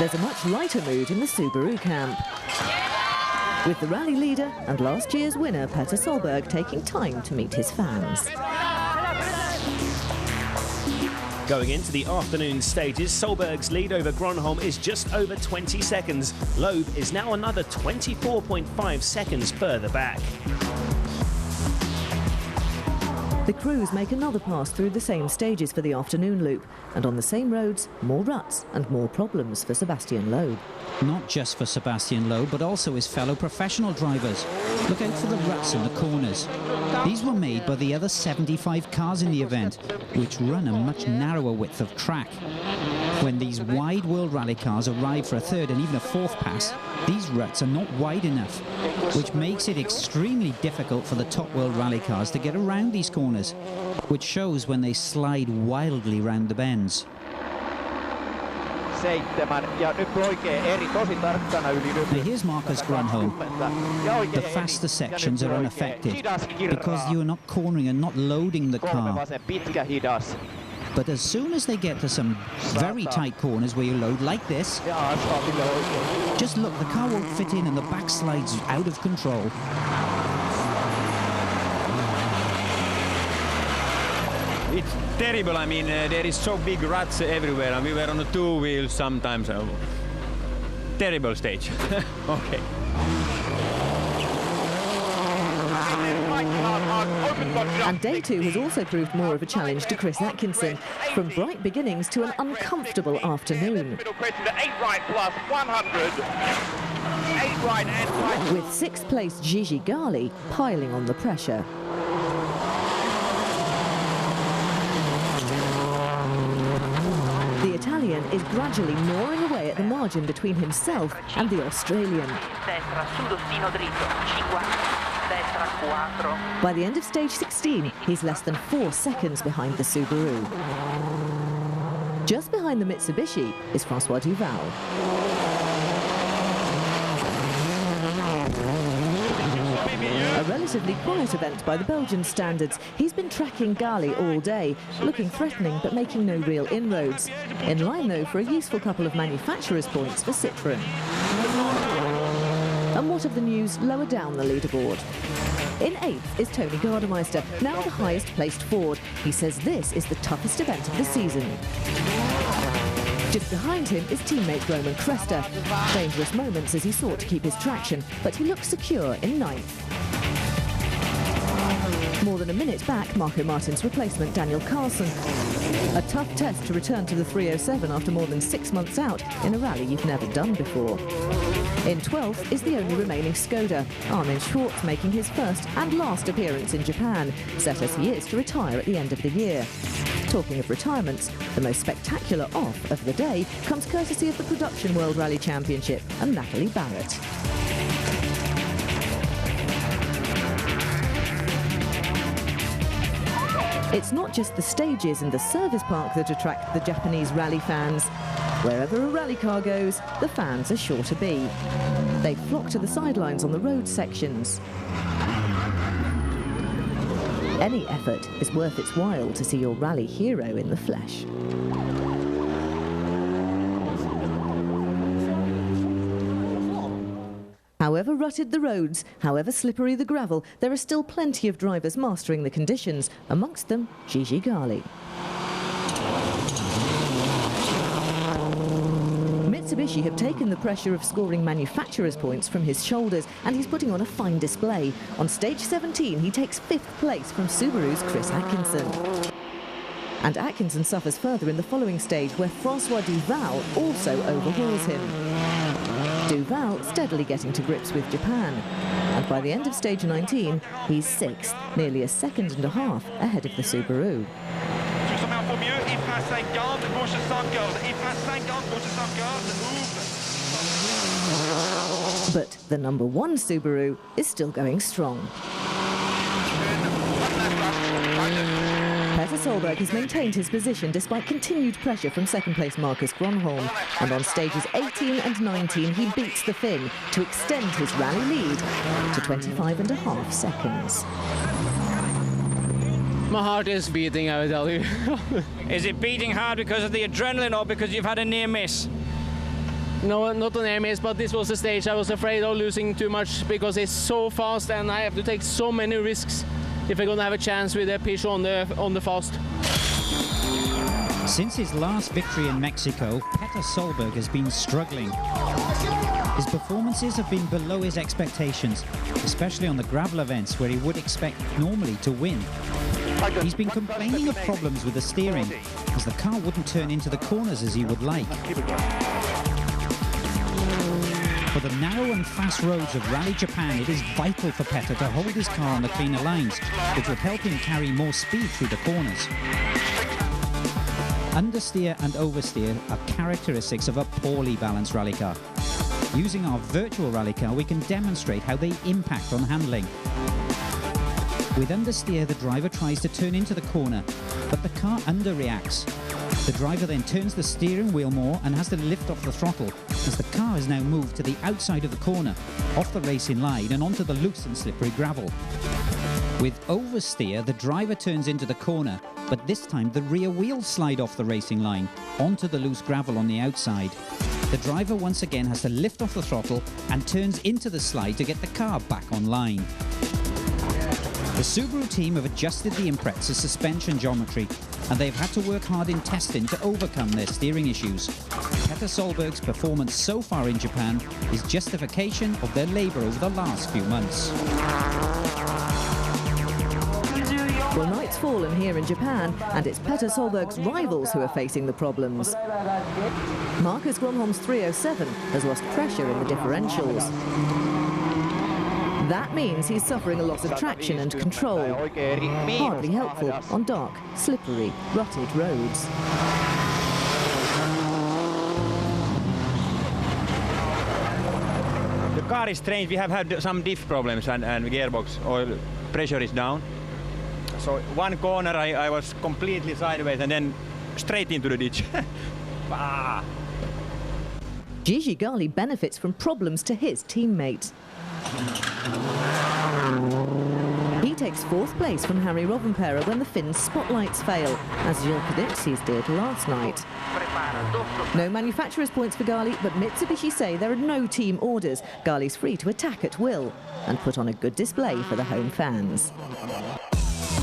There's a much lighter mood in the Subaru camp, with the rally leader and last year's winner Petter Solberg taking time to meet his fans. Going into the afternoon stages, Solberg's lead over Gronholm is just over 20 seconds. Loeb is now another 24.5 seconds further back. The crews make another pass through the same stages for the afternoon loop, and on the same roads, more ruts and more problems for Sebastian Loeb. Not just for Sebastian Loeb, but also his fellow professional drivers. Look out for the ruts in the corners. These were made by the other 75 cars in the event, which run a much narrower width of track. When these wide World Rally cars arrive for a third and even a fourth pass, these ruts are not wide enough, which makes it extremely difficult for the top World Rally cars to get around these corners, which shows when they slide wildly round the bends. Now here's Marcus Gronholm. The faster sections are unaffected because you are not cornering and not loading the car. But as soon as they get to some very tight corners where you load like this, just look, the car won't fit in and the back slides out of control. It's terrible. I mean, there is so big ruts everywhere, and we were on the two wheels sometimes. Terrible stage. Okay. And day two has also proved more of a challenge to Chris Atkinson, from bright beginnings to an uncomfortable afternoon. With 6th place Gigi Gali piling on the pressure. The Italian is gradually gnawing away at the margin between himself and the Australian. By the end of stage 16, he's less than 4 seconds behind the Subaru. Just behind the Mitsubishi is Francois Duval. A relatively quiet event by the Belgian standards. He's been tracking Gali all day, looking threatening but making no real inroads. In line, though, for a useful couple of manufacturers' points for Citroën. And what of the news lower down the leaderboard? In 8th is Tony Gardemeister, now the highest placed Ford. He says this is the toughest event of the season. Just behind him is teammate Roman Cresta. Dangerous moments as he sought to keep his traction, but he looks secure in 9th. More than a minute back, Marco Martin's replacement, Daniel Carlson. A tough test to return to the 307 after more than 6 months out in a rally you've never done before. In 12th is the only remaining Skoda, Armin Schwartz making his first and last appearance in Japan, set as he is to retire at the end of the year. Talking of retirements, the most spectacular off of the day comes courtesy of the Production World Rally Championship and Natalie Barrett. It's not just the stages and the service park that attract the Japanese rally fans. Wherever a rally car goes, the fans are sure to be. They flock to the sidelines on the road sections. Any effort is worth its while to see your rally hero in the flesh. However rutted the roads, however slippery the gravel, there are still plenty of drivers mastering the conditions, amongst them Gigi Gali. Mitsubishi have taken the pressure of scoring manufacturers' points from his shoulders, and he's putting on a fine display. On stage 17, he takes 5th place from Subaru's Chris Atkinson. And Atkinson suffers further in the following stage, where Francois Duval also overhauls him. Duval steadily getting to grips with Japan. And by the end of stage 19, he's 6th, nearly a second and a half ahead of the Subaru. But the number 1 Subaru is still going strong. Petter Solberg has maintained his position despite continued pressure from second-place Marcus Gronholm. And on stages 18 and 19, he beats the Finn to extend his rally lead to 25.5 seconds. My heart is beating, I will tell you. Is it beating hard because of the adrenaline or because you've had a near miss? No, not an air miss, but this was a stage I was afraid of losing too much because it's so fast and I have to take so many risks if I'm gonna have a chance with a pitch on the fast. Since his last victory in Mexico, Petter Solberg has been struggling. His performances have been below his expectations, especially on the gravel events where he would expect normally to win. He's been complaining of problems with the steering, as the car wouldn't turn into the corners as he would like. For the narrow and fast roads of Rally Japan, it is vital for Petter to hold his car on the cleaner lines, which would help him carry more speed through the corners. Understeer and oversteer are characteristics of a poorly balanced rally car. Using our virtual rally car, we can demonstrate how they impact on handling. With understeer, the driver tries to turn into the corner, but the car underreacts. The driver then turns the steering wheel more and has to lift off the throttle, as the car has now moved to the outside of the corner, off the racing line and onto the loose and slippery gravel. With oversteer, the driver turns into the corner, but this time the rear wheels slide off the racing line, onto the loose gravel on the outside. The driver once again has to lift off the throttle and turns into the slide to get the car back on line. The Subaru team have adjusted the Impreza's suspension geometry, and they've had to work hard in testing to overcome their steering issues. Petter Solberg's performance so far in Japan is justification of their labour over the last few months. Well, night's fallen here in Japan, and it's Petter Solberg's rivals who are facing the problems. Marcus Grönholm's 307 has lost pressure in the differentials. That means he's suffering a loss of traction and control. Hardly helpful on dark, slippery, rutted roads. The car is strange. We have had some diff problems and gearbox oil pressure is down. So one corner I was completely sideways and then straight into the ditch. Gigi Gali benefits from problems to his teammate. He takes fourth place from Harry Rovanperä when the Finns' spotlights fail, as Gilles Cadetsi's did last night. No manufacturer's points for Gali, but Mitsubishi say there are no team orders. Gali's free to attack at will and put on a good display for the home fans.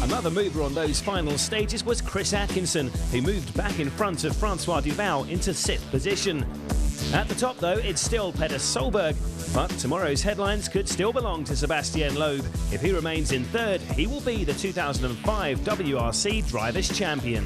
Another mover on those final stages was Chris Atkinson, who moved back in front of Francois Duval into 6th position. At the top, though, it's still Petter Solberg, but tomorrow's headlines could still belong to Sébastien Loeb. If he remains in 3rd, he will be the 2005 WRC Drivers' Champion.